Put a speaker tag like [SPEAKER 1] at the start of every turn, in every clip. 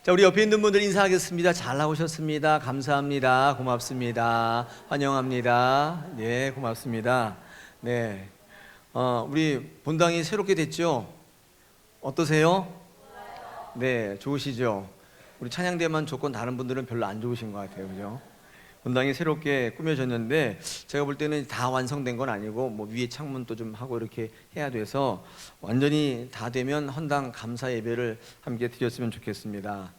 [SPEAKER 1] 자, 우리 옆에 있는 분들 인사하겠습니다. 잘 나오셨습니다. 감사합니다. 고맙습니다. 환영합니다. 네, 고맙습니다. 네, 우리 본당이 새롭게 됐죠? 어떠세요? 네, 좋으시죠? 우리 찬양대만 좋고 다른 분들은 별로 안 좋으신 것 같아요, 그죠? 본당이 새롭게 꾸며졌는데 제가 볼 때는 다 완성된 건 아니고 뭐 위에 창문도 좀 하고 이렇게 해야 돼서 완전히 다 되면 헌당 감사 예배를 함께 드렸으면 좋겠습니다.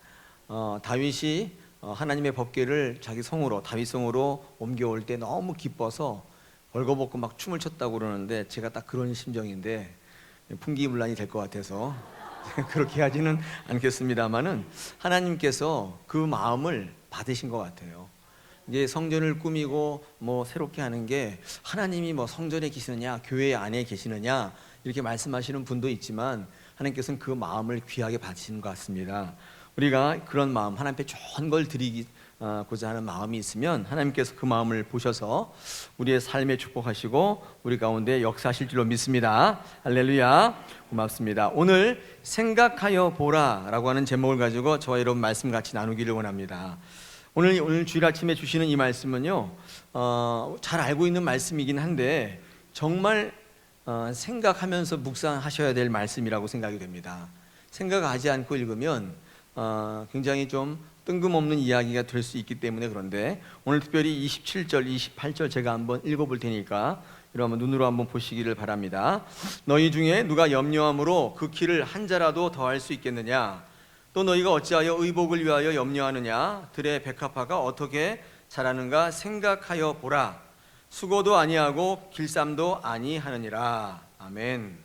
[SPEAKER 1] 다윗이 하나님의 법궤를 자기 성으로 다윗성으로 옮겨올 때 너무 기뻐서 벌거벗고 막 춤을 췄다고 그러는데 제가 딱 그런 심정인데 풍기문란이 될 것 같아서 그렇게 하지는 않겠습니다만은 하나님께서 그 마음을 받으신 것 같아요. 이제 성전을 꾸미고 뭐 새롭게 하는 게 하나님이 뭐 성전에 계시느냐 교회 안에 계시느냐 이렇게 말씀하시는 분도 있지만 하나님께서는 그 마음을 귀하게 받으시는 것 같습니다. 우리가 그런 마음, 하나님 앞에 좋은 걸 드리고자 하는 마음이 있으면 하나님께서 그 마음을 보셔서 우리의 삶에 축복하시고 우리 가운데 역사하실 줄로 믿습니다. 할렐루야. 고맙습니다. 오늘 생각하여 보라 라고 하는 제목을 가지고 저와 여러분 말씀 같이 나누기를 원합니다. 오늘 주일 아침에 주시는 이 말씀은요, 잘 알고 있는 말씀이긴 한데 정말 생각하면서 묵상하셔야 될 말씀이라고 생각이 됩니다. 생각하지 않고 읽으면 굉장히 좀 뜬금없는 이야기가 될 수 있기 때문에 그런데 오늘 특별히 27절, 28절 제가 한번 읽어볼 테니까 여러분 눈으로 한번 보시기를 바랍니다. 너희 중에 누가 염려함으로 그 키를 한 자라도 더할 수 있겠느냐? 또 너희가 어찌하여 의복을 위하여 염려하느냐? 들의 백합화가 어떻게 자라는가 생각하여 보라. 수고도 아니하고 길쌈도 아니하느니라. 아멘.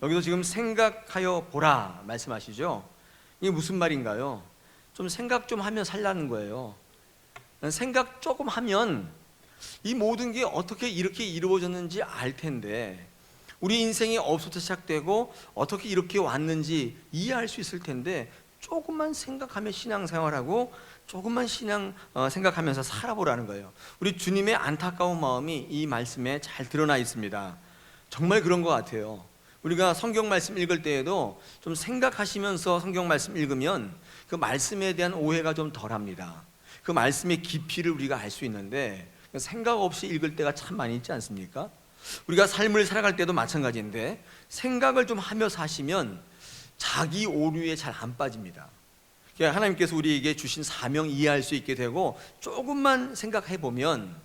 [SPEAKER 1] 여기서 지금 생각하여 보라 말씀하시죠? 이게 무슨 말인가요? 좀 생각 좀 하면 살라는 거예요. 생각 조금 하면 이 모든 게 어떻게 이렇게 이루어졌는지 알 텐데 우리 인생이 어디서부터 시작되고 어떻게 이렇게 왔는지 이해할 수 있을 텐데 조금만 생각하면 신앙생활하고 조금만 생각하면서 살아보라는 거예요. 우리 주님의 안타까운 마음이 이 말씀에 잘 드러나 있습니다. 정말 그런 것 같아요. 우리가 성경 말씀 읽을 때에도 좀 생각하시면서 성경 말씀 읽으면 그 말씀에 대한 오해가 좀 덜합니다. 그 말씀의 깊이를 우리가 알 수 있는데 생각 없이 읽을 때가 참 많이 있지 않습니까? 우리가 삶을 살아갈 때도 마찬가지인데 생각을 좀 하며 사시면 자기 오류에 잘 안 빠집니다. 하나님께서 우리에게 주신 사명 이해할 수 있게 되고 조금만 생각해 보면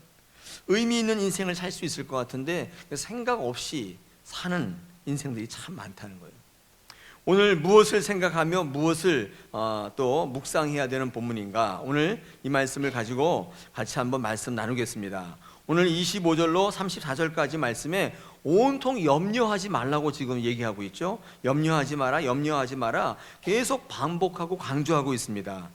[SPEAKER 1] 의미 있는 인생을 살 수 있을 것 같은데 생각 없이 사는 인생들이 참 많다는 거예요. 오늘 무엇을 생각하며 무엇을 또 묵상해야 되는 본문인가? 오늘 이 말씀을 가지고 같이 한번 말씀 나누겠습니다. 오늘 25절로 34절까지 말씀에 온통 염려하지 말라고 지금 얘기하고 있죠. 염려하지 마라, 염려하지 마라 계속 반복하고 강조하고 있습니다.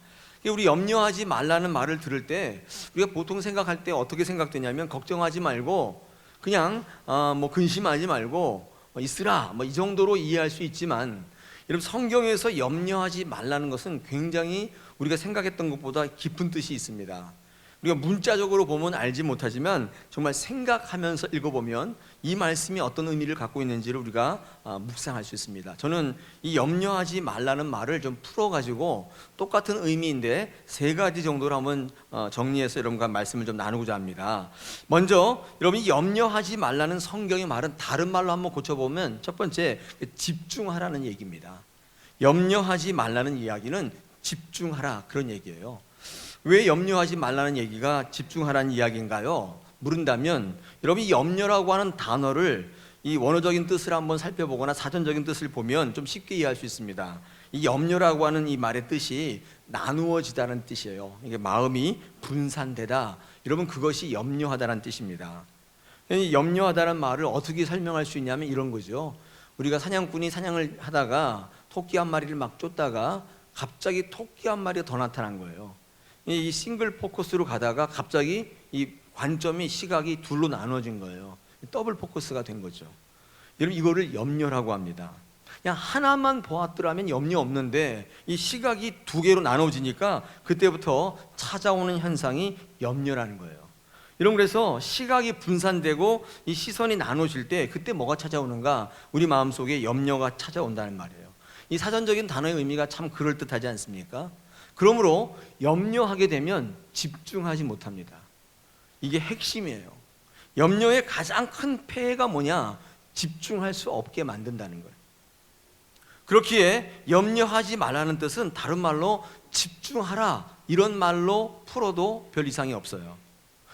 [SPEAKER 1] 우리 염려하지 말라는 말을 들을 때 우리가 보통 생각할 때 어떻게 생각되냐면 걱정하지 말고 그냥 뭐 근심하지 말고 있으라 뭐 이 정도로 이해할 수 있지만 여러분 성경에서 염려하지 말라는 것은 굉장히 우리가 생각했던 것보다 깊은 뜻이 있습니다. 우리가 문자적으로 보면 알지 못하지만 정말 생각하면서 읽어보면 이 말씀이 어떤 의미를 갖고 있는지를 우리가 묵상할 수 있습니다. 저는 이 염려하지 말라는 말을 좀 풀어가지고 똑같은 의미인데 세 가지 정도로 한번 정리해서 여러분과 말씀을 좀 나누고자 합니다. 먼저 여러분이 염려하지 말라는 성경의 말은 다른 말로 한번 고쳐보면 첫 번째 집중하라는 얘기입니다. 염려하지 말라는 이야기는 집중하라 그런 얘기예요. 왜 염려하지 말라는 얘기가 집중하라는 이야기인가요? 물은다면 여러분이 염려라고 하는 단어를 이 원어적인 뜻을 한번 살펴보거나 사전적인 뜻을 보면 좀 쉽게 이해할 수 있습니다. 이 염려라고 하는 이 말의 뜻이 나누어지다는 뜻이에요. 이게 마음이 분산되다. 여러분 그것이 염려하다는 뜻입니다. 이 염려하다는 말을 어떻게 설명할 수 있냐면 이런 거죠. 우리가 사냥꾼이 사냥을 하다가 토끼 한 마리를 막 쫓다가 갑자기 토끼 한 마리가 더 나타난 거예요. 이 싱글 포커스로 가다가 갑자기 이 관점이 시각이 둘로 나눠진 거예요. 더블 포커스가 된 거죠. 여러분 이거를 염려라고 합니다. 그냥 하나만 보았더라면 염려 없는데 이 시각이 두 개로 나눠지니까 그때부터 찾아오는 현상이 염려라는 거예요. 여러분 그래서 시각이 분산되고 이 시선이 나눠질 때 그때 뭐가 찾아오는가? 우리 마음속에 염려가 찾아온다는 말이에요. 이 사전적인 단어의 의미가 참 그럴듯하지 않습니까? 그러므로 염려하게 되면 집중하지 못합니다. 이게 핵심이에요. 염려의 가장 큰 폐해가 뭐냐? 집중할 수 없게 만든다는 거예요. 그렇기에 염려하지 말라는 뜻은 다른 말로 집중하라, 이런 말로 풀어도 별 이상이 없어요.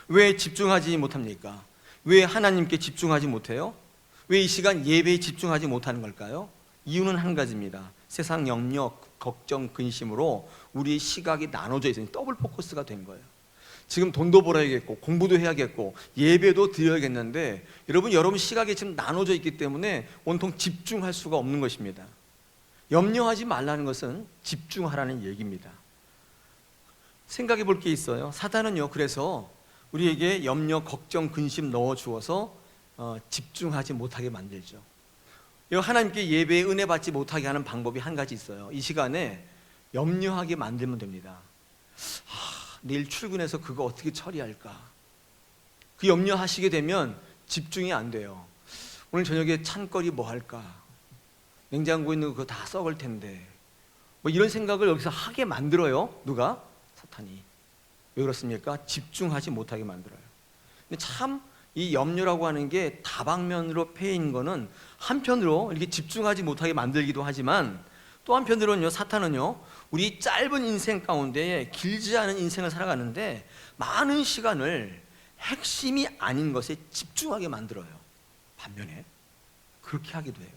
[SPEAKER 1] 왜 집중하지 못합니까? 왜 하나님께 집중하지 못해요? 왜 이 시간 예배에 집중하지 못하는 걸까요? 이유는 한 가지입니다. 세상 염려, 걱정, 근심으로 우리의 시각이 나눠져 있으니 더블 포커스가 된 거예요. 지금 돈도 벌어야겠고 공부도 해야겠고 예배도 드려야겠는데 여러분 시각이 지금 나눠져 있기 때문에 온통 집중할 수가 없는 것입니다. 염려하지 말라는 것은 집중하라는 얘기입니다. 생각해 볼 게 있어요. 사단은요, 그래서 우리에게 염려, 걱정, 근심 넣어주어서 집중하지 못하게 만들죠. 하나님께 예배에 은혜 받지 못하게 하는 방법이 한 가지 있어요. 이 시간에 염려하게 만들면 됩니다. 내일 출근해서 그거 어떻게 처리할까? 그 염려하시게 되면 집중이 안 돼요. 오늘 저녁에 찬거리 뭐 할까? 냉장고에 있는 거 다 썩을 텐데, 뭐 이런 생각을 여기서 하게 만들어요. 누가? 사탄이. 왜 그렇습니까? 집중하지 못하게 만들어요. 근데 참 이 염려라고 하는 게 다방면으로 패인 거는 한편으로 이렇게 집중하지 못하게 만들기도 하지만 또 한편으로는요, 사탄은요, 우리 짧은 인생 가운데 길지 않은 인생을 살아가는데 많은 시간을 핵심이 아닌 것에 집중하게 만들어요. 반면에 그렇게 하기도 해요.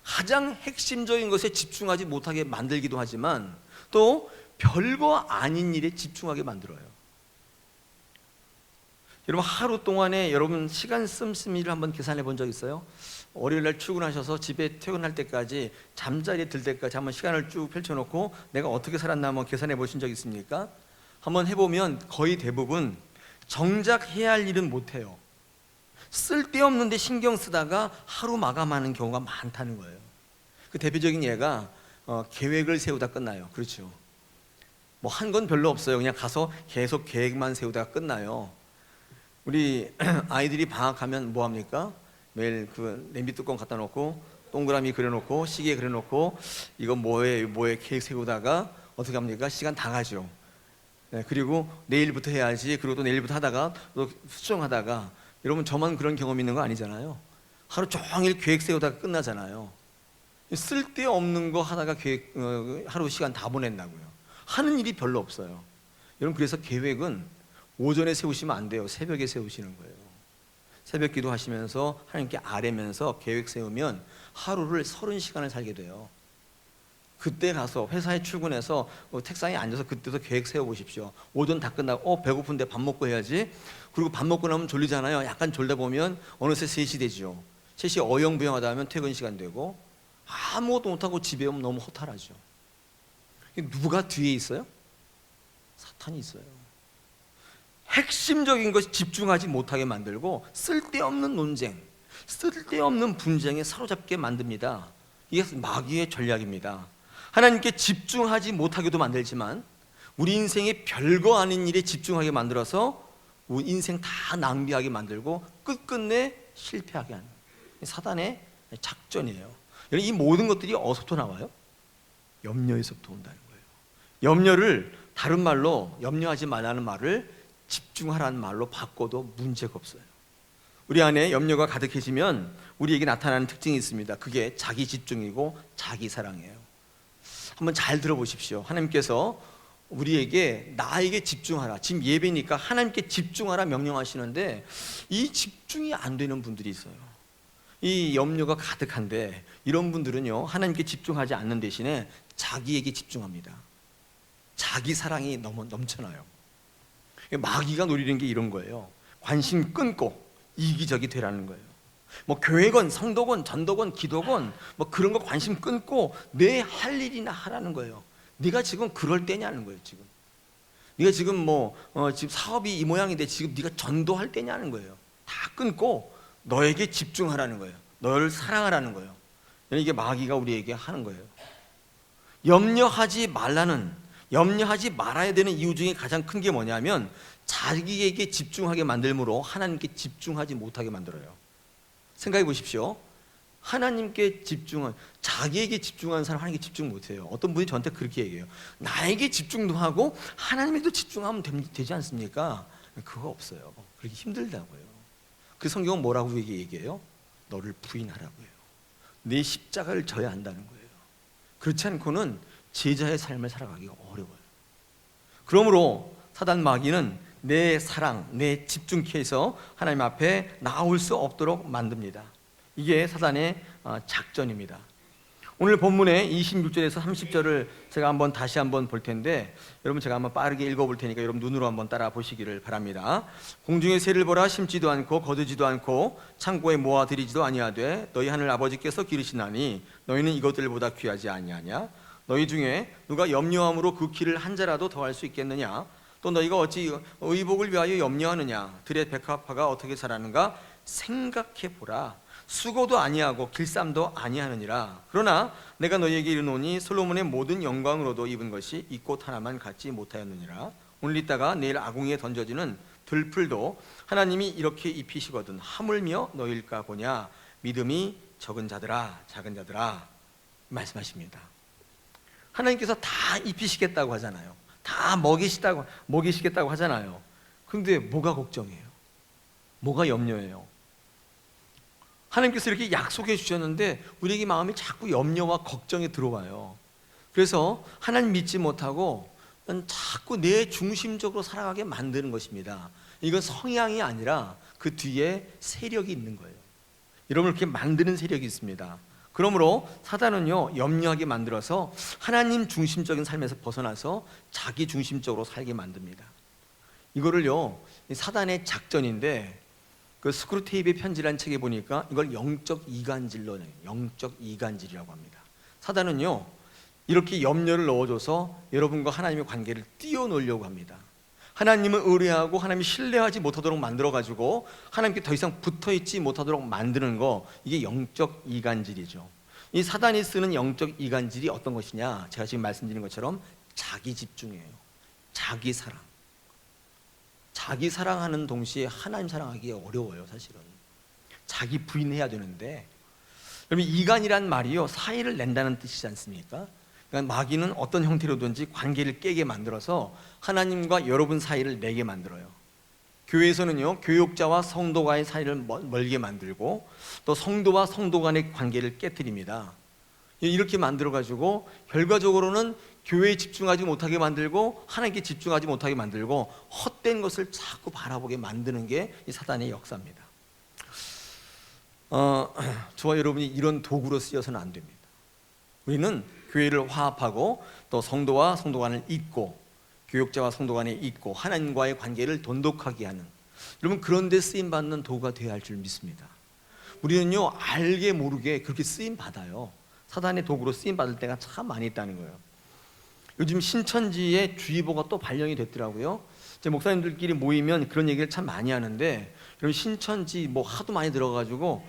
[SPEAKER 1] 가장 핵심적인 것에 집중하지 못하게 만들기도 하지만 또 별거 아닌 일에 집중하게 만들어요. 여러분, 하루 동안에 여러분 시간 씀씀이를 한번 계산해 본 적 있어요? 월요일날 출근하셔서 집에 퇴근할 때까지, 잠자리에 들 때까지 한번 시간을 쭉 펼쳐놓고 내가 어떻게 살았나 한번 계산해 보신 적 있습니까? 한번 해보면 거의 대부분 정작 해야 할 일은 못해요. 쓸데없는데 신경 쓰다가 하루 마감하는 경우가 많다는 거예요. 그 대표적인 예가 계획을 세우다 끝나요. 그렇죠? 뭐 한 건 별로 없어요. 그냥 가서 계속 계획만 세우다가 끝나요. 우리 아이들이 방학하면 뭐 합니까? 매일 그 냄비 뚜껑 갖다 놓고 동그라미 그려놓고 시계 그려놓고 이거 뭐해 계획 세우다가 어떻게 합니까? 시간 다 가죠. 네, 그리고 내일부터 해야지. 그리고 또 내일부터 하다가 또 수정하다가, 여러분 저만 그런 경험 있는 거 아니잖아요. 하루 종일 계획 세우다가 끝나잖아요. 쓸데없는 거 하다가 하루 시간 다 보낸다고요. 하는 일이 별로 없어요. 여러분, 그래서 계획은 오전에 세우시면 안 돼요. 새벽에 세우시는 거예요. 새벽 기도하시면서 하나님께 아뢰면서 계획 세우면 하루를 30시간을 살게 돼요. 그때 가서 회사에 출근해서 책상에 앉아서 그때도 계획 세워보십시오. 오전 다 끝나고 배고픈데 밥 먹고 해야지. 그리고 밥 먹고 나면 졸리잖아요. 약간 졸다 보면 어느새 3시 되죠. 3시 어영부영하다 하면 퇴근 시간 되고 아무것도 못하고 집에 오면 너무 허탈하죠. 누가 뒤에 있어요? 사탄이 있어요. 핵심적인 것이 집중하지 못하게 만들고 쓸데없는 논쟁, 쓸데없는 분쟁에 사로잡게 만듭니다. 이게 마귀의 전략입니다. 하나님께 집중하지 못하게도 만들지만 우리 인생의 별거 아닌 일에 집중하게 만들어서 우리 인생 다 낭비하게 만들고 끝끝내 실패하게 하는 사단의 작전이에요. 이 모든 것들이 어디서부터 나와요? 염려에서부터 온다는 거예요. 염려를 다른 말로 염려하지 말라는 말을 집중하라는 말로 바꿔도 문제가 없어요. 우리 안에 염려가 가득해지면 우리에게 나타나는 특징이 있습니다. 그게 자기 집중이고 자기 사랑이에요. 한번 잘 들어보십시오. 하나님께서 우리에게 나에게 집중하라, 지금 예배니까 하나님께 집중하라 명령하시는데 이 집중이 안 되는 분들이 있어요. 이 염려가 가득한데 이런 분들은요, 하나님께 집중하지 않는 대신에 자기에게 집중합니다. 자기 사랑이 너무 넘쳐나요. 마귀가 노리는 게 이런 거예요. 관심 끊고 이기적이 되라는 거예요. 뭐 교회건 성도건 전도건 기도건 뭐 그런 거 관심 끊고 내 할 일이나 하라는 거예요. 네가 지금 그럴 때냐는 거예요. 지금 네가 지금 지금 사업이 이 모양인데 지금 네가 전도할 때냐는 거예요. 다 끊고 너에게 집중하라는 거예요. 너를 사랑하라는 거예요. 이게 마귀가 우리에게 하는 거예요. 염려하지 말아야 되는 이유 중에 가장 큰 게 뭐냐면 자기에게 집중하게 만들므로 하나님께 집중하지 못하게 만들어요. 생각해 보십시오. 하나님께 집중한, 자기에게 집중하는 사람 하나님께 집중 못해요. 어떤 분이 저한테 그렇게 얘기해요. 나에게 집중도 하고 하나님에도 집중하면 되지 않습니까? 그거 없어요. 그렇게 힘들다고요. 그 성경은 뭐라고 얘기해요? 너를 부인하라고요. 내 십자가를 져야 한다는 거예요. 그렇지 않고는 제자의 삶을 살아가기가 어려워요. 그러므로 사단 마귀는 내 사랑, 내 집중해서 하나님 앞에 나올 수 없도록 만듭니다. 이게 사단의 작전입니다. 오늘 본문의 26절에서 30절을 제가 다시 한번 볼 텐데, 여러분 제가 한번 빠르게 읽어볼 테니까 여러분 눈으로 한번 따라 보시기를 바랍니다. 공중의 새를 보라, 심지도 않고 거두지도 않고 창고에 모아들이지도 아니하되 너희 하늘 아버지께서 기르시나니 너희는 이것들보다 귀하지 아니하냐? 너희 중에 누가 염려함으로 그 길을 한 자라도 더할 수 있겠느냐? 또 너희가 어찌 의복을 위하여 염려하느냐? 들의 백합화가 어떻게 자라는가 생각해 보라. 수고도 아니하고 길쌈도 아니하느니라. 그러나 내가 너희에게 이르노니 솔로몬의 모든 영광으로도 입은 것이 이 꽃 하나만 갖지 못하였느니라. 오늘 있다가 내일 아궁이에 던져지는 들풀도 하나님이 이렇게 입히시거든 하물며 너희일까 보냐. 믿음이 적은 자들아, 작은 자들아 말씀하십니다. 하나님께서 다 입히시겠다고 하잖아요. 다 먹이시겠다고 하잖아요. 그런데 뭐가 걱정이에요? 뭐가 염려예요? 하나님께서 이렇게 약속해 주셨는데 우리에게 마음이 자꾸 염려와 걱정이 들어와요. 그래서 하나님 믿지 못하고 자꾸 내 중심적으로 살아가게 만드는 것입니다. 이건 성향이 아니라 그 뒤에 세력이 있는 거예요. 여러분을 그렇게 만드는 세력이 있습니다. 그러므로 사단은요, 염려하게 만들어서 하나님 중심적인 삶에서 벗어나서 자기 중심적으로 살게 만듭니다. 이거를요, 사단의 작전인데, 그 스크루테이프의 편지라는 책에 보니까 이걸 영적 이간질로, 영적 이간질이라고 합니다. 사단은요, 이렇게 염려를 넣어줘서 여러분과 하나님의 관계를 띄워놓으려고 합니다. 하나님을 의뢰하고 하나님을 신뢰하지 못하도록 만들어가지고 하나님께 더 이상 붙어있지 못하도록 만드는 거, 이게 영적 이간질이죠. 이 사단이 쓰는 영적 이간질이 어떤 것이냐, 제가 지금 말씀드린 것처럼 자기 집중이에요. 자기 사랑. 자기 사랑하는 동시에 하나님 사랑하기 어려워요. 사실은 자기 부인해야 되는데, 여러분 이간이란 말이요, 사이를 낸다는 뜻이지 않습니까? 그러니까 마귀는 어떤 형태로든지 관계를 깨게 만들어서 하나님과 여러분 사이를 내게 만들어요. 교회에서는요, 교육자와 성도와의 사이를 멀게 만들고 또 성도와 성도 간의 관계를 깨뜨립니다. 이렇게 만들어가지고 결과적으로는 교회에 집중하지 못하게 만들고 하나님께 집중하지 못하게 만들고 헛된 것을 자꾸 바라보게 만드는 게 이 사단의 역사입니다. 저와 여러분이 이런 도구로 쓰여서는 안 됩니다. 우리는 교회를 화합하고 또 성도와 성도 간을 잇고 교육자와 성도 간에 잇고 하나님과의 관계를 돈독하게 하는, 여러분 그런 데 쓰임받는 도구가 되어야 할 줄 믿습니다. 우리는요, 알게 모르게 그렇게 쓰임받아요. 사단의 도구로 쓰임받을 때가 참 많이 있다는 거예요. 요즘 신천지에 주의보가 또 발령이 됐더라고요. 제 목사님들끼리 모이면 그런 얘기를 참 많이 하는데, 여러분 신천지 뭐 하도 많이 들어가지고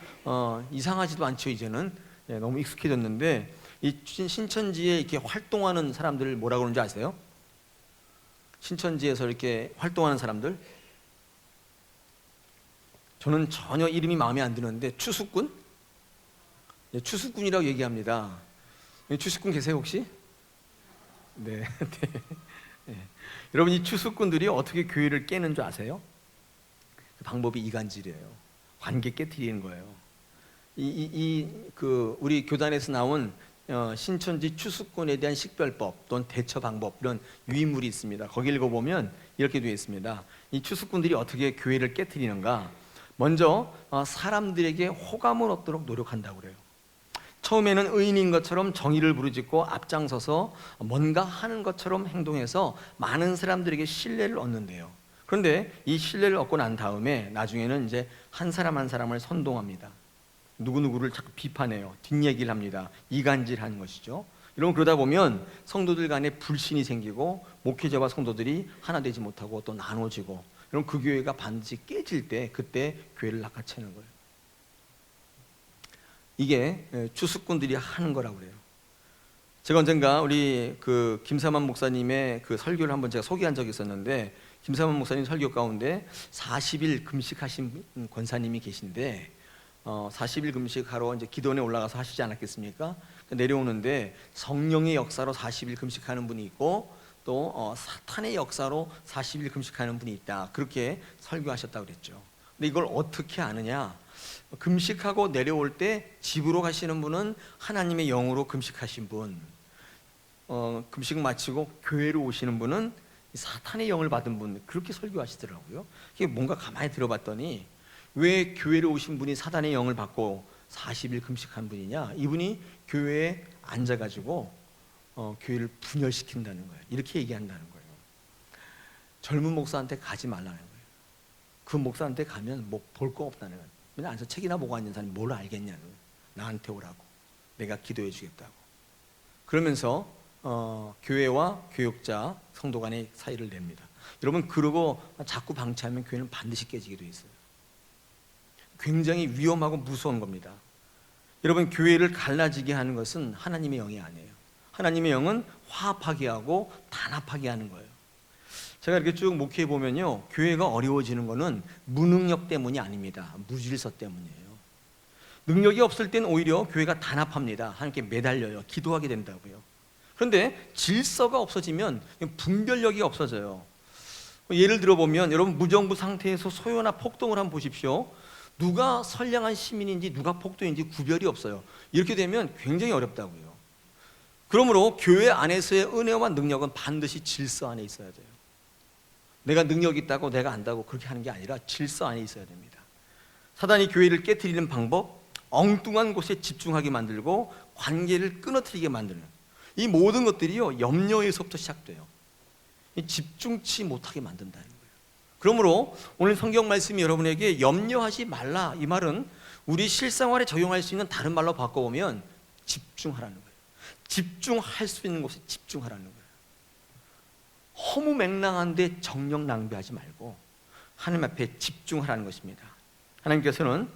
[SPEAKER 1] 이상하지도 않죠. 이제는 너무 익숙해졌는데, 이 신천지에 이렇게 활동하는 사람들을 뭐라고 그러는지 아세요? 신천지에서 이렇게 활동하는 사람들, 저는 전혀 이름이 마음에 안 드는데 추수꾼? 추수꾼이라고 얘기합니다. 추수꾼 계세요 혹시? 네. 네. 여러분 이 추수꾼들이 어떻게 교회를 깨는 줄 아세요? 그 방법이 이간질이에요. 관계 깨트리는 거예요. 우리 교단에서 나온 신천지 추수꾼에 대한 식별법 또는 대처 방법, 이런 유인물이 있습니다. 거기 읽어보면 이렇게 되어 있습니다. 이 추수꾼들이 어떻게 교회를 깨트리는가? 먼저 사람들에게 호감을 얻도록 노력한다고 그래요. 처음에는 의인인 것처럼 정의를 부르짖고 앞장서서 뭔가 하는 것처럼 행동해서 많은 사람들에게 신뢰를 얻는데요. 그런데 이 신뢰를 얻고 난 다음에 나중에는 이제 한 사람 한 사람을 선동합니다. 누구누구를 자꾸 비판해요. 뒷얘기를 합니다. 이간질하는 것이죠. 여러분 그러다 보면 성도들 간에 불신이 생기고 목회자와 성도들이 하나 되지 못하고 또 나눠지고, 여러분 그 교회가 반드시 깨질 때 그때 교회를 낚아채는 거예요. 이게 추수꾼들이 하는 거라고 그래요. 제가 언젠가 우리 그 김사만 목사님의 그 설교를 한번 제가 소개한 적이 있었는데, 김사만 목사님 설교 가운데 40일 금식하신 권사님이 계신데 40일 금식하러 이제 기도원에 올라가서 하시지 않았겠습니까? 내려오는데 성령의 역사로 40일 금식하는 분이 있고 또 사탄의 역사로 40일 금식하는 분이 있다. 그렇게 설교하셨다고 그랬죠. 근데 이걸 어떻게 아느냐? 금식하고 내려올 때 집으로 가시는 분은 하나님의 영으로 금식하신 분, 금식 마치고 교회로 오시는 분은 사탄의 영을 받은 분, 그렇게 설교하시더라고요. 이게 뭔가 가만히 들어봤더니 왜 교회로 오신 분이 사탄의 영을 받고 40일 금식한 분이냐? 이분이 교회에 앉아가지고 교회를 분열시킨다는 거예요. 이렇게 얘기한다는 거예요. 젊은 목사한테 가지 말라는 거예요. 그 목사한테 가면 뭐 볼 거 없다는 거예요. 그냥 앉아서 책이나 보고 앉은 사람이 뭘 알겠냐는 거예요. 나한테 오라고, 내가 기도해 주겠다고. 그러면서 교회와 교역자, 성도 간의 사이를 냅니다. 여러분, 그러고 자꾸 방치하면 교회는 반드시 깨지게 돼 있어요. 굉장히 위험하고 무서운 겁니다. 여러분, 교회를 갈라지게 하는 것은 하나님의 영이 아니에요. 하나님의 영은 화합하게 하고 단합하게 하는 거예요. 제가 이렇게 쭉 목회해 보면요, 교회가 어려워지는 것은 무능력 때문이 아닙니다. 무질서 때문이에요. 능력이 없을 때는 오히려 교회가 단합합니다. 하나님께 매달려요. 기도하게 된다고요. 그런데 질서가 없어지면 분별력이 없어져요. 예를 들어 보면 여러분, 무정부 상태에서 소요나 폭동을 한번 보십시오. 누가 선량한 시민인지 누가 폭도인지 구별이 없어요. 이렇게 되면 굉장히 어렵다고요. 그러므로 교회 안에서의 은혜와 능력은 반드시 질서 안에 있어야 돼요. 내가 능력이 있다고 내가 안다고 그렇게 하는 게 아니라 질서 안에 있어야 됩니다. 사단이 교회를 깨트리는 방법, 엉뚱한 곳에 집중하게 만들고 관계를 끊어뜨리게 만드는 이 모든 것들이요, 염려에서부터 시작돼요. 집중치 못하게 만든다는 거예요. 그러므로 오늘 성경 말씀이 여러분에게 염려하지 말라, 이 말은 우리 실생활에 적용할 수 있는 다른 말로 바꿔보면 집중하라는 거예요. 집중할 수 있는 곳에 집중하라는 거예요. 허무맹랑한데 정력 낭비하지 말고 하나님 앞에 집중하라는 것입니다. 하나님께서는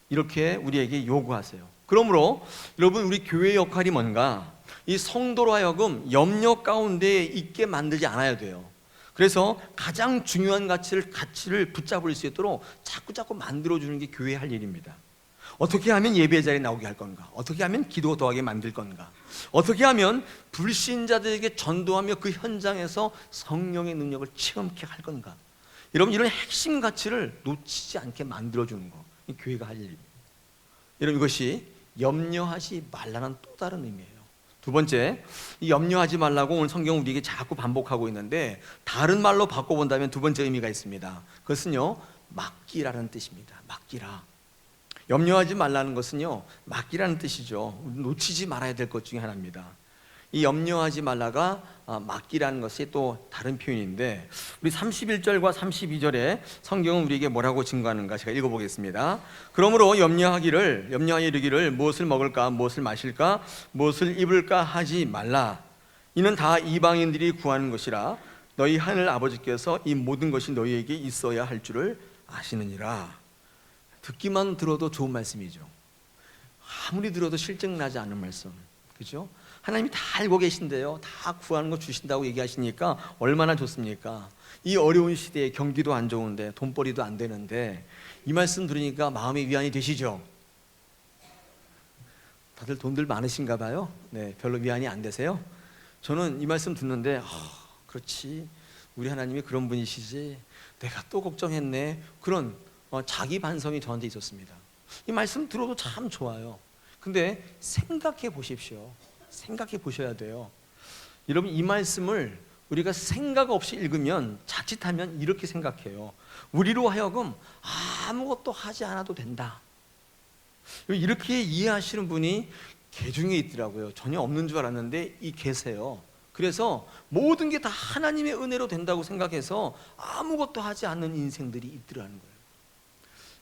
[SPEAKER 1] 이렇게 우리에게 요구하세요. 그러므로 여러분, 우리 교회의 역할이 뭔가? 이 성도로 하여금 염려 가운데 있게 만들지 않아야 돼요. 그래서 가장 중요한 가치를 붙잡을 수 있도록 자꾸 만들어주는 게 교회의 할 일입니다. 어떻게 하면 예배 자리에 나오게 할 건가? 어떻게 하면 기도 더하게 만들 건가? 어떻게 하면 불신자들에게 전도하며 그 현장에서 성령의 능력을 체험케 할 건가? 여러분, 이런 핵심 가치를 놓치지 않게 만들어주는 거, 이 교회가 할 일입니다. 여러분, 이것이 염려하지 말라는 또 다른 의미예요. 두 번째, 이 염려하지 말라고 오늘 성경은 우리에게 자꾸 반복하고 있는데 다른 말로 바꿔본다면 두 번째 의미가 있습니다. 그것은요, 맡기라는 뜻입니다. 맡기라. 염려하지 말라는 것은요, 맡기라는 뜻이죠. 놓치지 말아야 될 것 중에 하나입니다. 이 염려하지 말라가 맡기라는 것이 또 다른 표현인데, 우리 31절과 32절에 성경은 우리에게 뭐라고 증거하는가 제가 읽어보겠습니다. 그러므로 염려하여 이르기를 무엇을 먹을까, 무엇을 마실까, 무엇을 입을까 하지 말라. 이는 다 이방인들이 구하는 것이라. 너희 하늘 아버지께서 이 모든 것이 너희에게 있어야 할 줄을 아시느니라. 듣기만 들어도 좋은 말씀이죠. 아무리 들어도 실증나지 않는 말씀, 그죠? 하나님이 다 알고 계신데요, 다 구하는 거 주신다고 얘기하시니까 얼마나 좋습니까? 이 어려운 시대에 경기도 안 좋은데 돈벌이도 안 되는데 이 말씀 들으니까 마음의 위안이 되시죠? 다들 돈들 많으신가 봐요. 네, 별로 위안이 안 되세요? 저는 이 말씀 듣는데 그렇지, 우리 하나님이 그런 분이시지, 내가 또 걱정했네, 그런 자기 반성이 저한테 있었습니다. 이 말씀 들어도 참 좋아요. 근데 생각해 보십시오. 생각해 보셔야 돼요. 여러분, 이 말씀을 우리가 생각 없이 읽으면 자칫하면 이렇게 생각해요. 우리로 하여금 아무것도 하지 않아도 된다. 이렇게 이해하시는 분이 개 중에 있더라고요. 전혀 없는 줄 알았는데 계세요. 그래서 모든 게 다 하나님의 은혜로 된다고 생각해서 아무것도 하지 않는 인생들이 있더라는 거예요.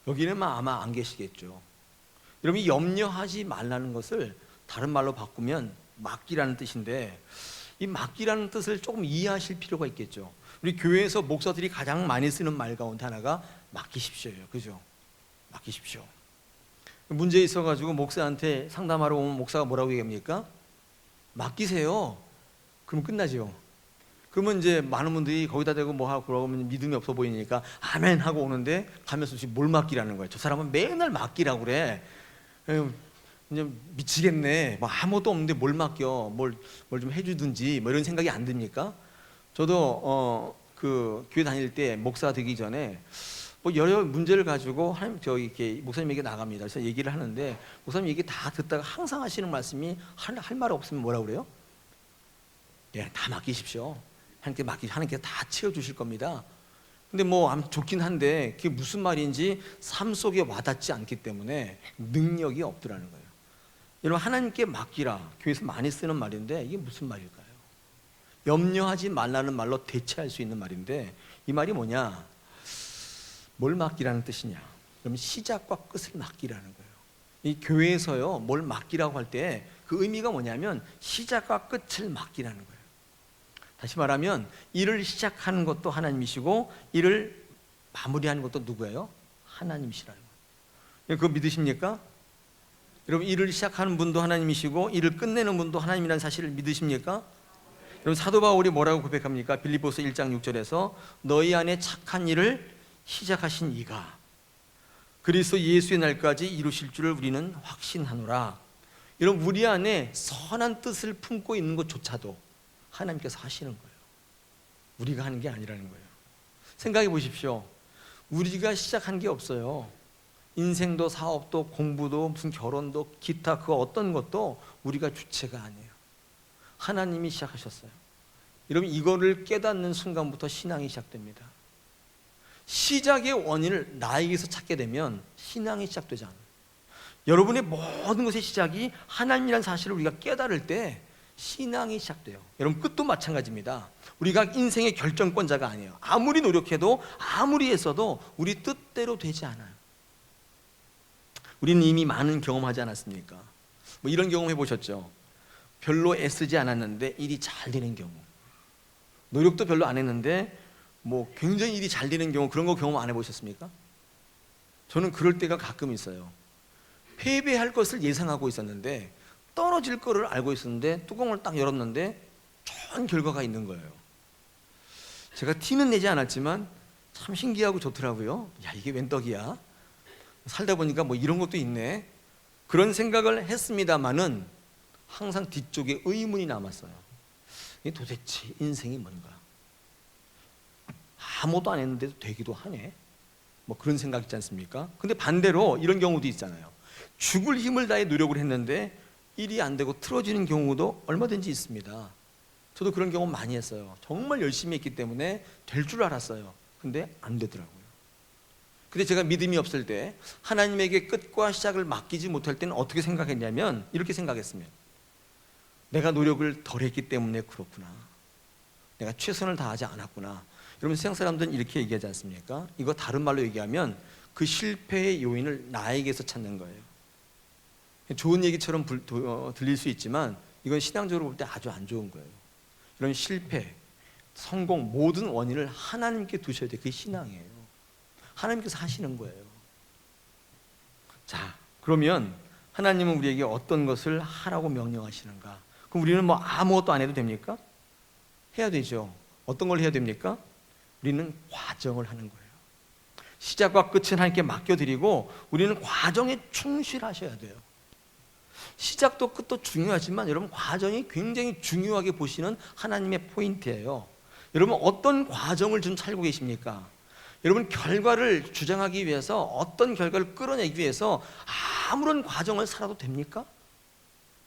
[SPEAKER 1] 여기는 아마 안 계시겠죠. 여러분, 이 염려하지 말라는 것을 다른 말로 바꾸면 맡기라는 뜻인데, 이 맡기라는 뜻을 조금 이해하실 필요가 있겠죠. 우리 교회에서 목사들이 가장 많이 쓰는 말 가운데 하나가 맡기십시오예요. 그죠? 맡기십시오. 문제 있어가지고 목사한테 상담하러 오면 목사가 뭐라고 얘기합니까? 맡기세요. 그럼 끝나죠. 그러면 이제 많은 분들이 거기다 대고 뭐 하고 그러면 믿음이 없어 보이니까 아멘 하고 오는데 가면서 지금 뭘 맡기라는 거예요. 저 사람은 맨날 맡기라고 그래. 에휴, 이제 미치겠네. 뭐 아무것도 없는데 뭘 맡겨? 뭘 좀 해주든지 뭐 이런 생각이 안 듭니까? 저도 그 교회 다닐 때 목사 되기 전에 뭐 여러 문제를 가지고 하나님 이렇게 목사님에게 나갑니다. 그래서 얘기를 하는데 목사님 얘기 다 듣다가 항상 하시는 말씀이 할 말 없으면 뭐라 그래요? 예, 다 맡기십시오. 하나님께 다 채워주실 겁니다. 근데 뭐 좋긴 한데 그게 무슨 말인지 삶 속에 와닿지 않기 때문에 능력이 없더라는 거예요. 여러분, 하나님께 맡기라, 교회에서 많이 쓰는 말인데 이게 무슨 말일까요? 염려하지 말라는 말로 대체할 수 있는 말인데 이 말이 뭐냐? 뭘 맡기라는 뜻이냐? 그러면 시작과 끝을 맡기라는 거예요. 이 교회에서요, 뭘 맡기라고 할 때 그 의미가 뭐냐면 시작과 끝을 맡기라는 거예요. 다시 말하면 일을 시작하는 것도 하나님이시고 일을 마무리하는 것도 누구예요? 하나님이시라는 거예요. 그거 믿으십니까? 여러분, 일을 시작하는 분도 하나님이시고 일을 끝내는 분도 하나님이라는 사실을 믿으십니까? 여러분, 사도 바울이 뭐라고 고백합니까? 빌립보서 1장 6절에서 너희 안에 착한 일을 시작하신 이가 그리스도 예수의 날까지 이루실 줄을 우리는 확신하노라. 여러분, 우리 안에 선한 뜻을 품고 있는 것조차도 하나님께서 하시는 거예요. 우리가 하는 게 아니라는 거예요. 생각해 보십시오. 우리가 시작한 게 없어요. 인생도 사업도 공부도 무슨 결혼도 기타 그 어떤 것도 우리가 주체가 아니에요. 하나님이 시작하셨어요. 여러분, 이거를 깨닫는 순간부터 신앙이 시작됩니다. 시작의 원인을 나에게서 찾게 되면 신앙이 시작되지 않아요. 여러분의 모든 것의 시작이 하나님이라는 사실을 우리가 깨달을 때 신앙이 시작돼요. 여러분, 끝도 마찬가지입니다. 우리가 인생의 결정권자가 아니에요. 아무리 노력해도 아무리 애써도 우리 뜻대로 되지 않아요. 우리는 이미 많은 경험하지 않았습니까? 뭐 이런 경험 해보셨죠? 별로 애쓰지 않았는데 일이 잘 되는 경우, 노력도 별로 안 했는데 뭐 굉장히 일이 잘 되는 경우, 그런 거 경험 안 해보셨습니까? 저는 그럴 때가 가끔 있어요. 패배할 것을 예상하고 있었는데 떨어질 거를 알고 있었는데 뚜껑을 딱 열었는데 좋은 결과가 있는 거예요. 제가 티는 내지 않았지만 참 신기하고 좋더라고요. 야, 이게 웬 떡이야? 살다 보니까 뭐 이런 것도 있네. 그런 생각을 했습니다마는 항상 뒤쪽에 의문이 남았어요. 이게 도대체 인생이 뭔가? 아무것도 안 했는데도 되기도 하네. 뭐 그런 생각 있지 않습니까? 근데 반대로 이런 경우도 있잖아요. 죽을 힘을 다해 노력을 했는데 일이 안 되고 틀어지는 경우도 얼마든지 있습니다. 저도 그런 경험 많이 했어요. 정말 열심히 했기 때문에 될 줄 알았어요. 근데 안 되더라고요. 근데 제가 믿음이 없을 때 하나님에게 끝과 시작을 맡기지 못할 때는 어떻게 생각했냐면 이렇게 생각했습니다. 내가 노력을 덜 했기 때문에 그렇구나. 내가 최선을 다하지 않았구나. 여러분, 세상 사람들은 이렇게 얘기하지 않습니까? 이거 다른 말로 얘기하면 그 실패의 요인을 나에게서 찾는 거예요. 좋은 얘기처럼 들릴 수 있지만 이건 신앙적으로 볼 때 아주 안 좋은 거예요. 이런 실패, 성공 모든 원인을 하나님께 두셔야 돼요. 그게 신앙이에요. 하나님께서 하시는 거예요. 자, 그러면 하나님은 우리에게 어떤 것을 하라고 명령하시는가? 그럼 우리는 뭐 아무것도 안 해도 됩니까? 해야 되죠. 어떤 걸 해야 됩니까? 우리는 과정을 하는 거예요. 시작과 끝은 하나님께 맡겨드리고 우리는 과정에 충실하셔야 돼요. 시작도 끝도 중요하지만 여러분, 과정이 굉장히 중요하게 보시는 하나님의 포인트예요. 여러분, 어떤 과정을 지금 살고 계십니까? 여러분, 결과를 주장하기 위해서, 어떤 결과를 끌어내기 위해서 아무런 과정을 살아도 됩니까?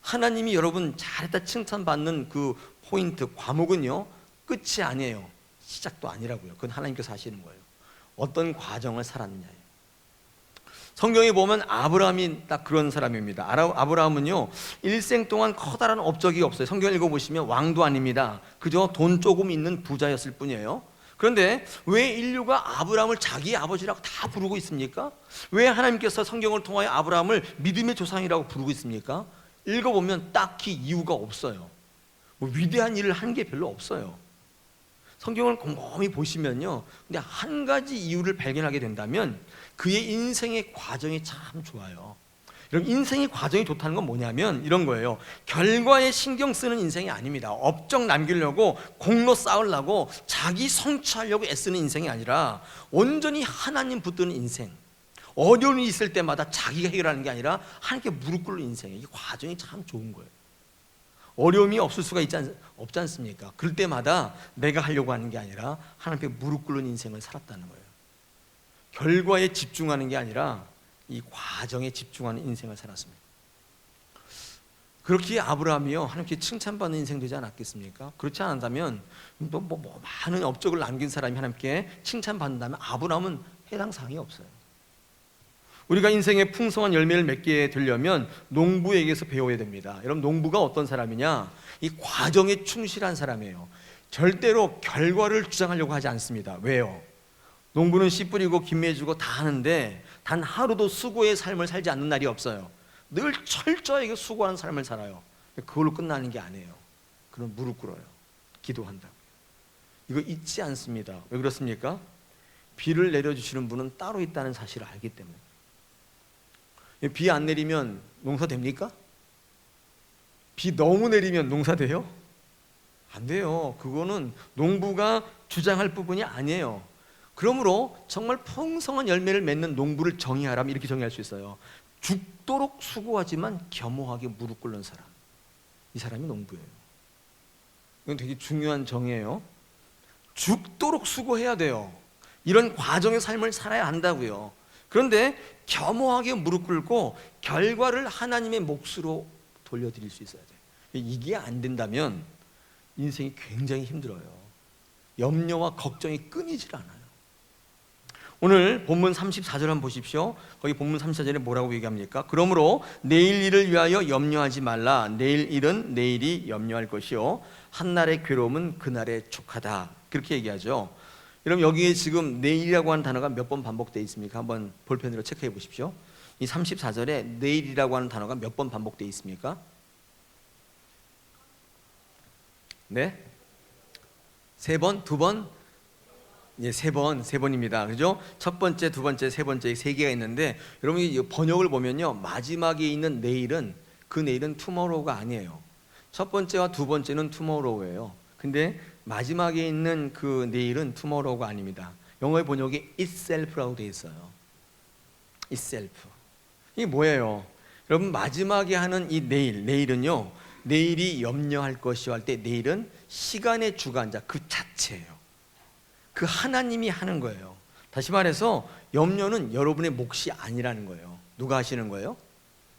[SPEAKER 1] 하나님이 여러분 잘했다 칭찬받는 그 포인트, 과목은요, 끝이 아니에요. 시작도 아니라고요. 그건 하나님께서 하시는 거예요. 어떤 과정을 살았느냐예요. 성경에 보면 아브라함이 딱 그런 사람입니다. 아브라함은요, 일생 동안 커다란 업적이 없어요. 성경 읽어보시면 왕도 아닙니다. 그저 돈 조금 있는 부자였을 뿐이에요. 그런데 왜 인류가 아브라함을 자기 아버지라고 다 부르고 있습니까? 왜 하나님께서 성경을 통하여 아브라함을 믿음의 조상이라고 부르고 있습니까? 읽어보면 딱히 이유가 없어요. 뭐 위대한 일을 한 게 별로 없어요. 성경을 곰곰이 보시면요, 근데 한 가지 이유를 발견하게 된다면 그의 인생의 과정이 참 좋아요. 여러분, 인생의 과정이 좋다는 건 뭐냐면 이런 거예요. 결과에 신경 쓰는 인생이 아닙니다. 업적 남기려고, 공로 쌓으려고, 자기 성취하려고 애쓰는 인생이 아니라 온전히 하나님 붙드는 인생. 어려움이 있을 때마다 자기가 해결하는 게 아니라 하나님께 무릎 꿇는 인생이에요. 이 과정이 참 좋은 거예요. 어려움이 없을 수가 없지 않습니까? 그럴 때마다 내가 하려고 하는 게 아니라 하나님께 무릎 꿇는 인생을 살았다는 거예요. 결과에 집중하는 게 아니라 이 과정에 집중하는 인생을 살았습니다. 그렇게 아브라함이요, 하나님께 칭찬받는 인생 되지 않았겠습니까? 그렇지 않았다면 뭐 많은 업적을 남긴 사람이 하나님께 칭찬받는다면 아브라함은 해당 사항이 없어요. 우리가 인생의 풍성한 열매를 맺게 되려면 농부에게서 배워야 됩니다. 여러분, 농부가 어떤 사람이냐? 이 과정에 충실한 사람이에요. 절대로 결과를 주장하려고 하지 않습니다. 왜요? 농부는 씨 뿌리고 김매 주고 다 하는데 단 하루도 수고의 삶을 살지 않는 날이 없어요. 늘 철저하게 수고하는 삶을 살아요. 그걸로 끝나는 게 아니에요. 그럼 무릎 꿇어요. 기도한다고요. 이거 잊지 않습니다. 왜 그렇습니까? 비를 내려주시는 분은 따로 있다는 사실을 알기 때문에. 비 안 내리면 농사 됩니까? 비 너무 내리면 농사 돼요? 안 돼요. 그거는 농부가 주장할 부분이 아니에요. 그러므로 정말 풍성한 열매를 맺는 농부를 정의하라면 이렇게 정의할 수 있어요. 죽도록 수고하지만 겸허하게 무릎 꿇는 사람, 이 사람이 농부예요. 이건 되게 중요한 정의예요. 죽도록 수고해야 돼요. 이런 과정의 삶을 살아야 한다고요. 그런데 겸허하게 무릎 꿇고 결과를 하나님의 몫으로 돌려드릴 수 있어야 돼요. 이게 안 된다면 인생이 굉장히 힘들어요. 염려와 걱정이 끊이질 않아요. 오늘 본문 34절 한번 보십시오. 거기 본문 34절에 뭐라고 얘기합니까? 그러므로 내일 일을 위하여 염려하지 말라. 내일 일은 내일이 염려할 것이요 한날의 괴로움은 그날의 족하다. 그렇게 얘기하죠. 여러분, 여기에 지금 내일이라고 하는 단어가 몇 번 반복되어 있습니까? 한번 볼펜으로 체크해 보십시오. 이 34절에 내일이라고 하는 단어가 몇 번 반복되어 있습니까? 네? 세 번? 두 번? 예, 세 번입니다. 그죠? 첫 번째, 두 번째, 세 번째, 세 개가 있는데, 여러분이 번역을 보면요, 마지막에 있는 내일은, 그 내일은 tomorrow가 아니에요. 첫 번째와 두 번째는 tomorrow예요. 근데 마지막에 있는 그 내일은 tomorrow가 아닙니다. 영어의 번역이 itself라고 되어 있어요. itself. 이게 뭐예요? 여러분, 마지막에 하는 이 내일은요, 내일이 염려할 것이요 할 때 내일은 시간의 주관자 그 자체예요. 그 하나님이 하는 거예요. 다시 말해서 염려는 여러분의 몫이 아니라는 거예요. 누가 하시는 거예요?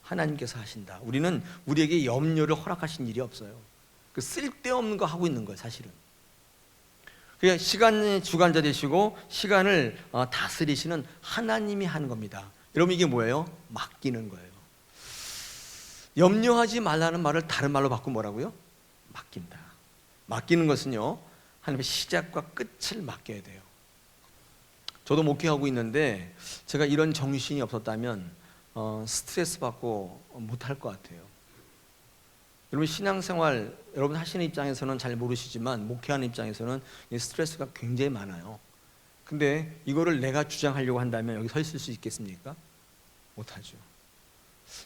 [SPEAKER 1] 하나님께서 하신다. 우리는 우리에게 염려를 허락하신 일이 없어요. 그 쓸데없는 거 하고 있는 거예요, 사실은. 그냥 시간의 주관자 되시고 시간을 다스리시는 하나님이 하는 겁니다. 여러분, 이게 뭐예요? 맡기는 거예요. 염려하지 말라는 말을 다른 말로 바꾸면 뭐라고요? 맡긴다. 맡기는 것은요, 하나님의 시작과 끝을 맡겨야 돼요. 저도 목회하고 있는데 제가 이런 정신이 없었다면 스트레스 받고 못할 것 같아요. 여러분, 신앙생활 여러분 하시는 입장에서는 잘 모르시지만 목회하는 입장에서는 스트레스가 굉장히 많아요. 근데 이거를 내가 주장하려고 한다면 여기 서 있을 수 있겠습니까? 못하죠.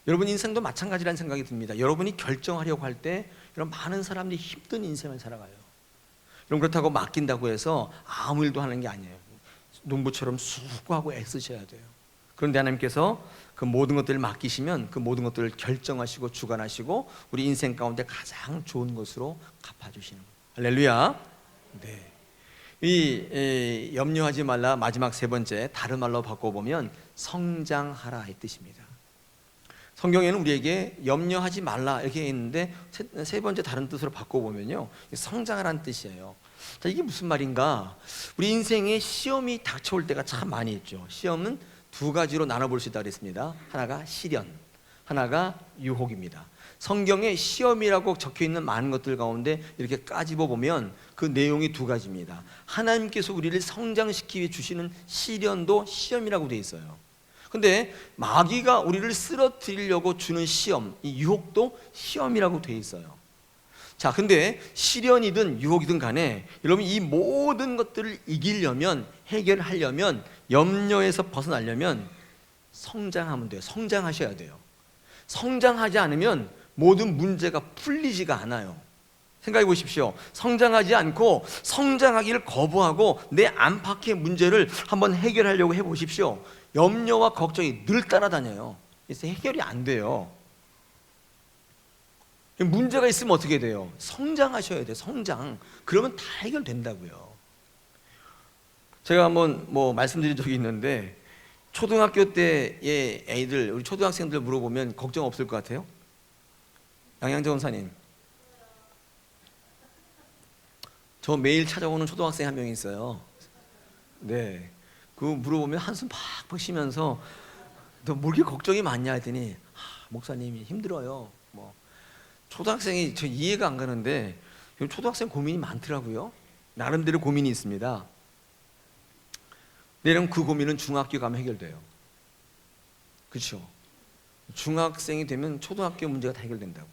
[SPEAKER 1] 여러분 인생도 마찬가지라는 생각이 듭니다. 여러분이 결정하려고 할 때 이런 많은 사람들이 힘든 인생을 살아가요. 여러분, 그렇다고 맡긴다고 해서 아무 일도 하는 게 아니에요. 농부처럼 수고하고 애쓰셔야 돼요. 그런데 하나님께서 그 모든 것들을 맡기시면 그 모든 것들을 결정하시고 주관하시고 우리 인생 가운데 가장 좋은 것으로 갚아주시는 거예요. 할렐루야. 네. 이 염려하지 말라 마지막 세 번째, 다른 말로 바꿔보면 성장하라 이 뜻입니다. 성경에는 우리에게 염려하지 말라 이렇게 있는데 세 번째 다른 뜻으로 바꿔보면요, 성장하라는 뜻이에요. 자, 이게 무슨 말인가? 우리 인생에 시험이 닥쳐올 때가 참 많이 있죠. 시험은 두 가지로 나눠볼 수 있다고 그랬습니다. 하나가 시련, 하나가 유혹입니다. 성경에 시험이라고 적혀있는 많은 것들 가운데 이렇게 까집어 보면 그 내용이 두 가지입니다. 하나님께서 우리를 성장시키기 위해 주시는 시련도 시험이라고 되어 있어요. 근데 마귀가 우리를 쓰러뜨리려고 주는 시험, 이 유혹도 시험이라고 되어 있어요. 자, 근데 시련이든 유혹이든 간에 여러분 이 모든 것들을 이기려면, 해결하려면, 염려에서 벗어나려면 성장하면 돼요. 성장하셔야 돼요. 성장하지 않으면 모든 문제가 풀리지가 않아요. 생각해 보십시오. 성장하지 않고 성장하기를 거부하고 내 안팎의 문제를 한번 해결하려고 해보십시오. 염려와 걱정이 늘 따라다녀요. 그래서 해결이 안 돼요. 문제가 있으면 어떻게 돼요? 성장하셔야 돼요. 성장. 그러면 다 해결된다고요. 제가 한번 말씀드린 적이 있는데, 초등학교 때의 애들, 우리 초등학생들 물어보면 걱정 없을 것 같아요? 양양정 원사님, 저 매일 찾아오는 초등학생 한 명이 있어요. 네, 그 물어보면 한숨 팍팍 쉬면서 너 뭐 이렇게 걱정이 많냐 했더니 목사님이 힘들어요. 초등학생이 저 이해가 안 가는데 초등학생 고민이 많더라고요. 나름대로 고민이 있습니다. 내일은 그 고민은 중학교 가면 해결돼요. 그렇죠? 중학생이 되면 초등학교 문제가 다 해결된다고요.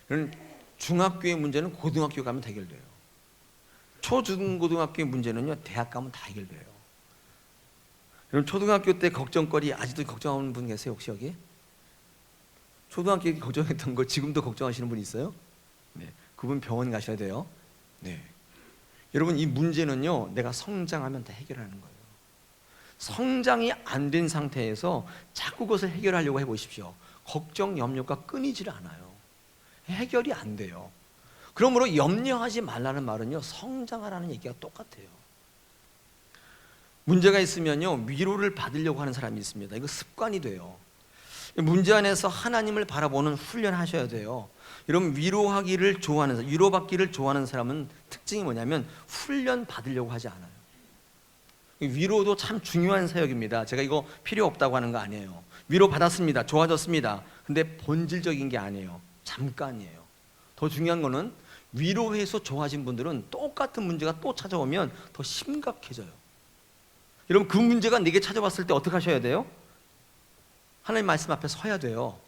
[SPEAKER 1] 그럼 중학교의 문제는 고등학교 가면 다 해결돼요. 초중고등학교의 문제는요, 대학 가면 다 해결돼요. 그럼 초등학교 때 걱정거리 아직도 걱정하는 분 계세요? 혹시 여기? 초등학교 때 걱정했던 거 지금도 걱정하시는 분 있어요? 네, 그분 병원 가셔야 돼요. 네, 여러분, 이 문제는요, 내가 성장하면 다 해결하는 거예요. 성장이 안 된 상태에서 자꾸 그것을 해결하려고 해보십시오. 걱정, 염려가 끊이질 않아요. 해결이 안 돼요. 그러므로 염려하지 말라는 말은요, 성장하라는 얘기가 똑같아요. 문제가 있으면요, 위로를 받으려고 하는 사람이 있습니다. 이거 습관이 돼요. 문제 안에서 하나님을 바라보는 훈련하셔야 돼요. 여러분, 위로하기를 좋아하는 사람, 위로받기를 좋아하는 사람은 특징이 뭐냐면 훈련 받으려고 하지 않아요. 위로도 참 중요한 사역입니다. 제가 이거 필요 없다고 하는 거 아니에요. 위로 받았습니다. 좋아졌습니다. 근데 본질적인 게 아니에요. 잠깐이에요. 더 중요한 거는 위로해서 좋아진 분들은 똑같은 문제가 또 찾아오면 더 심각해져요. 여러분, 그 문제가 내게 찾아왔을 때 어떻게 하셔야 돼요? 하나님 말씀 앞에 서야 돼요.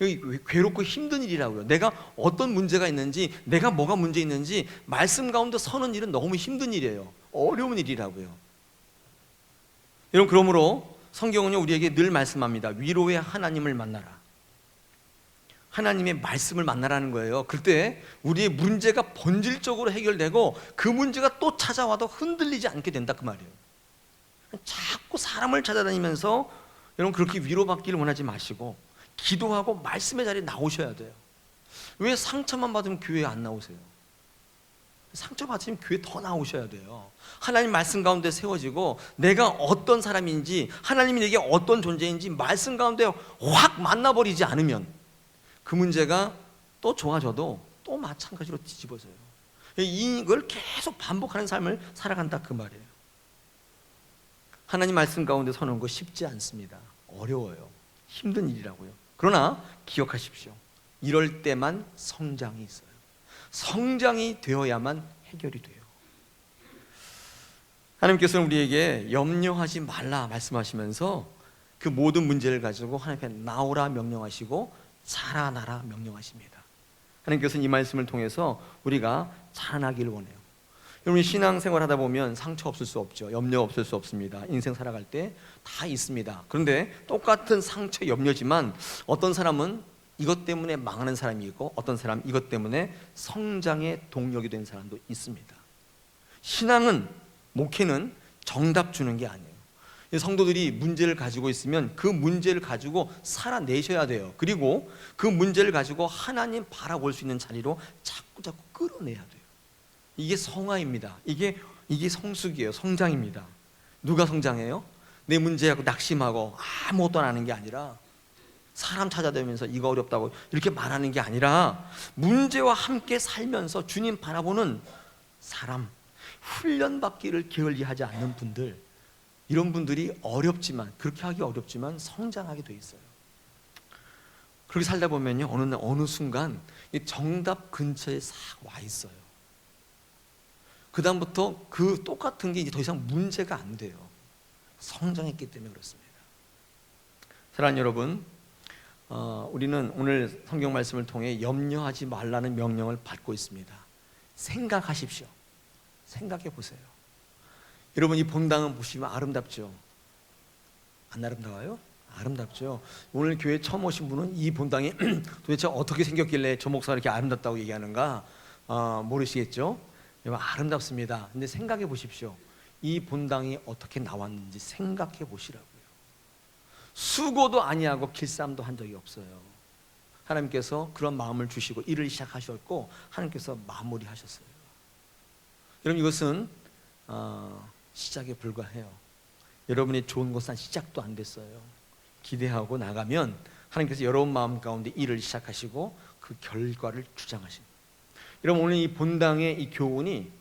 [SPEAKER 1] 여기 괴롭고 힘든 일이라고요. 내가 어떤 문제가 있는지, 내가 뭐가 문제 있는지 말씀 가운데 서는 일은 너무 힘든 일이에요. 어려운 일이라고요. 여러분, 그러므로 성경은요, 우리에게 늘 말씀합니다. 위로의 하나님을 만나라. 하나님의 말씀을 만나라는 거예요. 그때 우리의 문제가 본질적으로 해결되고 그 문제가 또 찾아와도 흔들리지 않게 된다, 그 말이에요. 자꾸 사람을 찾아다니면서 여러분, 그렇게 위로받기를 원하지 마시고 기도하고 말씀의 자리에 나오셔야 돼요. 왜 상처만 받으면 교회에 안 나오세요? 상처 받으면 교회 더 나오셔야 돼요. 하나님 말씀 가운데 세워지고 내가 어떤 사람인지, 하나님이 내게 어떤 존재인지 말씀 가운데 확 만나버리지 않으면 그 문제가 또 좋아져도 또 마찬가지로 뒤집어져요. 이걸 계속 반복하는 삶을 살아간다, 그 말이에요. 하나님 말씀 가운데 서는 거 쉽지 않습니다. 어려워요. 힘든 일이라고요. 그러나 기억하십시오. 이럴 때만 성장이 있어요. 성장이 되어야만 해결이 돼요. 하나님께서는 우리에게 염려하지 말라 말씀하시면서 그 모든 문제를 가지고 하나님 앞에 나오라 명령하시고 자라나라 명령하십니다. 하나님께서는 이 말씀을 통해서 우리가 자라나기를 원해요. 여러분, 신앙생활 하다 보면 상처 없을 수 없죠. 염려 없을 수 없습니다. 인생 살아갈 때 다 있습니다. 그런데 똑같은 상처, 염려지만 어떤 사람은 이것 때문에 망하는 사람이 있고 어떤 사람은 이것 때문에 성장의 동력이 된 사람도 있습니다. 신앙은, 목회는 정답 주는 게 아니에요. 성도들이 문제를 가지고 있으면 그 문제를 가지고 살아내셔야 돼요. 그리고 그 문제를 가지고 하나님 바라볼 수 있는 자리로 자꾸 끌어내야 돼요. 이게 성화입니다. 이게 성숙이에요. 성장입니다. 누가 성장해요? 내 문제하고 낙심하고 아무것도 안 하는 게 아니라, 사람 찾아다니면서 이거 어렵다고 이렇게 말하는 게 아니라 문제와 함께 살면서 주님 바라보는 사람, 훈련받기를 게을리하지 않는 분들, 이런 분들이 어렵지만, 그렇게 하기 어렵지만 성장하게 돼 있어요. 그렇게 살다 보면요, 어느 순간 정답 근처에 싹 와 있어요. 그 다음부터 그 똑같은 게 이제 더 이상 문제가 안 돼요. 성장했기 때문에 그렇습니다. 사랑하는 여러분, 우리는 오늘 성경 말씀을 통해 염려하지 말라는 명령을 받고 있습니다. 생각하십시오. 생각해 보세요. 여러분, 이 본당은 보시면 아름답죠? 안 아름다워요? 아름답죠. 오늘 교회 처음 오신 분은 이 본당이 도대체 어떻게 생겼길래 저 목사가 이렇게 아름답다고 얘기하는가 모르시겠죠? 여러분 아름답습니다. 근데 생각해 보십시오. 이 본당이 어떻게 나왔는지 생각해 보시라고요. 수고도 아니하고 길쌈도 한 적이 없어요. 하나님께서 그런 마음을 주시고 일을 시작하셨고 하나님께서 마무리하셨어요. 여러분 이것은 시작에 불과해요. 여러분이 좋은 것은 시작도 안 됐어요. 기대하고 나가면 하나님께서 여러분 마음 가운데 일을 시작하시고 그 결과를 주장하십니다. 여러분 오늘 이 본당의 이 교훈이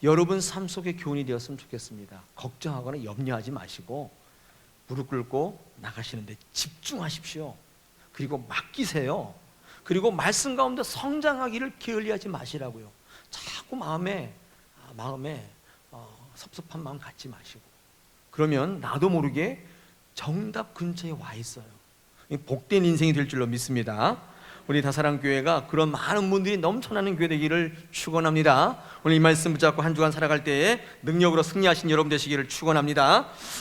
[SPEAKER 1] 여러분 삶 속의 교훈이 되었으면 좋겠습니다. 걱정하거나 염려하지 마시고 무릎 꿇고 나가시는데 집중하십시오. 그리고 맡기세요. 그리고 말씀 가운데 성장하기를 게을리하지 마시라고요. 자꾸 마음에 섭섭한 마음 갖지 마시고, 그러면 나도 모르게 정답 근처에 와 있어요. 복된 인생이 될 줄로 믿습니다. 우리 다사랑교회가 그런 많은 분들이 넘쳐나는 교회 되기를 축원합니다. 오늘 이 말씀 붙잡고 한 주간 살아갈 때에 능력으로 승리하신 여러분 되시기를 축원합니다.